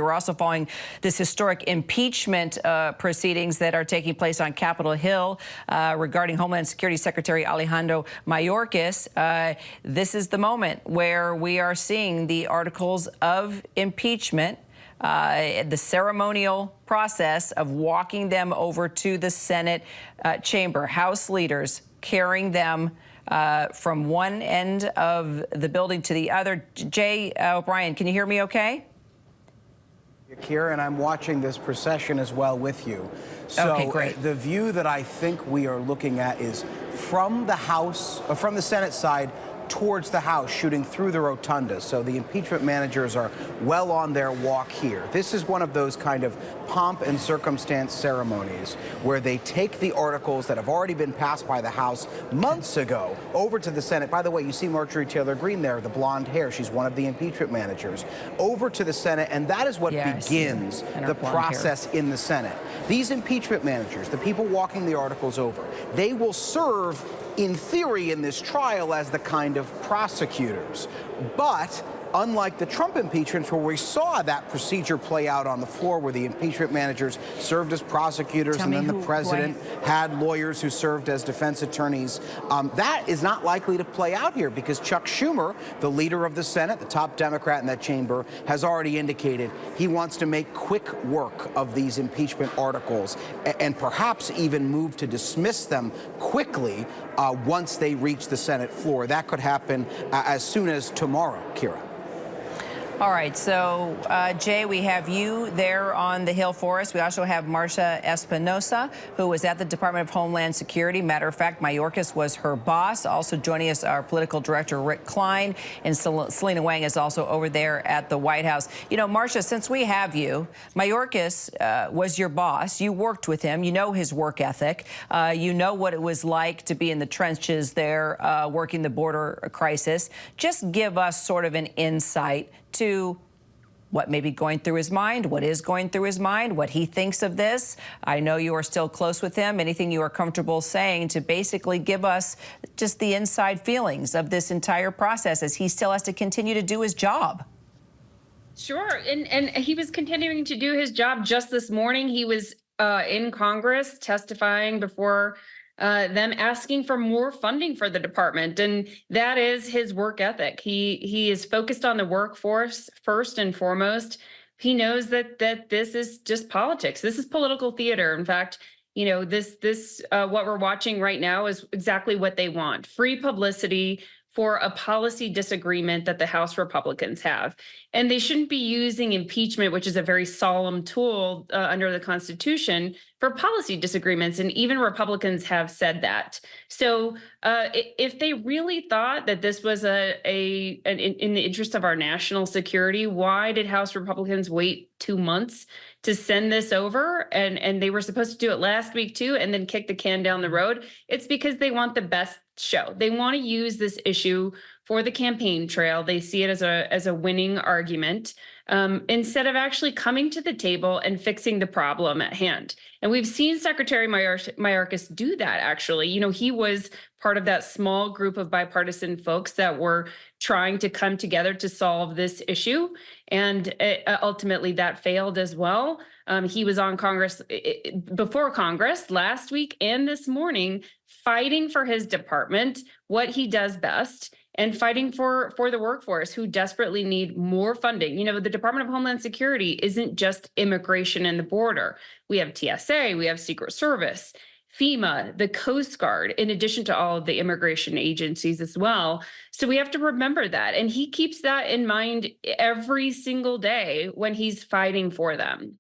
We're also following this historic impeachment proceedings that are taking place on Capitol Hill regarding Homeland Security Secretary Alejandro Mayorkas. This is the moment where we are seeing the articles of impeachment, the ceremonial process of walking them over to the Senate chamber. House leaders carrying them from one end of the building to the other. Jay O'Brien, can you hear me okay? Here, and I'm watching this procession as well with you. So okay, great. The view that I think we are looking at is from the House, from the Senate side towards the House, shooting through the rotunda. So the impeachment managers are well on their walk here. This is one of those kind of pomp and circumstance ceremonies where they take the articles that have already been passed by the House months ago over to the Senate. By the way, you see Marjorie Taylor Greene there, the blonde hair. She's one of the impeachment managers. Over to the Senate, and that is what begins the process in the Senate. These impeachment managers, the people walking the articles over, they will serve in theory in this trial as the kind of prosecutors. But unlike the Trump impeachment, where we saw that procedure play out on the floor, where the impeachment managers served as prosecutors and then the president had lawyers who served as defense attorneys, that is not likely to play out here because Chuck Schumer, the leader of the Senate, the top Democrat in that chamber, has already indicated he wants to make quick work of these impeachment articles and perhaps even move to dismiss them quickly once they reach the Senate floor. That could happen as soon as tomorrow, Kira. All right, so Jay, we have you there on the Hill for us. We also have Marcia Espinosa, who was at the Department of Homeland Security. Matter of fact, Mayorkas was her boss. Also joining us, our political director, Rick Klein, and Selena Wang is also over there at the White House. You know, Marcia, since we have you, Mayorkas was your boss. You worked with him. You know his work ethic. You know what it was like to be in the trenches there, working the border crisis. Just give us sort of an insight to what may be going through his mind, what is going through his mind, what he thinks of this. I know you are still close with him. Anything you are comfortable saying to basically give us just the inside feelings of this entire process as he still has to continue to do his job. Sure, and he was continuing to do his job just this morning. He was in Congress testifying before them asking for more funding for the department. And that is his work ethic. He is focused on the workforce first and foremost. He knows that this is just politics. This is political theater. In fact, you know, what we're watching right now is exactly what they want. Free publicity for a policy disagreement that the House Republicans have. And they shouldn't be using impeachment, which is a very solemn tool under the Constitution, for policy disagreements. And even Republicans have said that. So if they really thought that this was in the interest of our national security, why did House Republicans wait 2 months to send this over? And they were supposed to do it last week too, and then kick the can down the road. It's because they want the best show. They want to use this issue for the campaign trail. They see it as a winning argument instead of actually coming to the table and fixing the problem at hand. And we've seen Secretary Mayorkas do that, actually. You know, he was part of that small group of bipartisan folks that were trying to come together to solve this issue. And ultimately that failed as well. He was on Congress before Congress last week and this morning, fighting for his department, what he does best, and fighting for the workforce who desperately need more funding. You know, the Department of Homeland Security isn't just immigration and the border. We have TSA, we have Secret Service, FEMA, the Coast Guard, in addition to all of the immigration agencies as well. So we have to remember that. And he keeps that in mind every single day when he's fighting for them.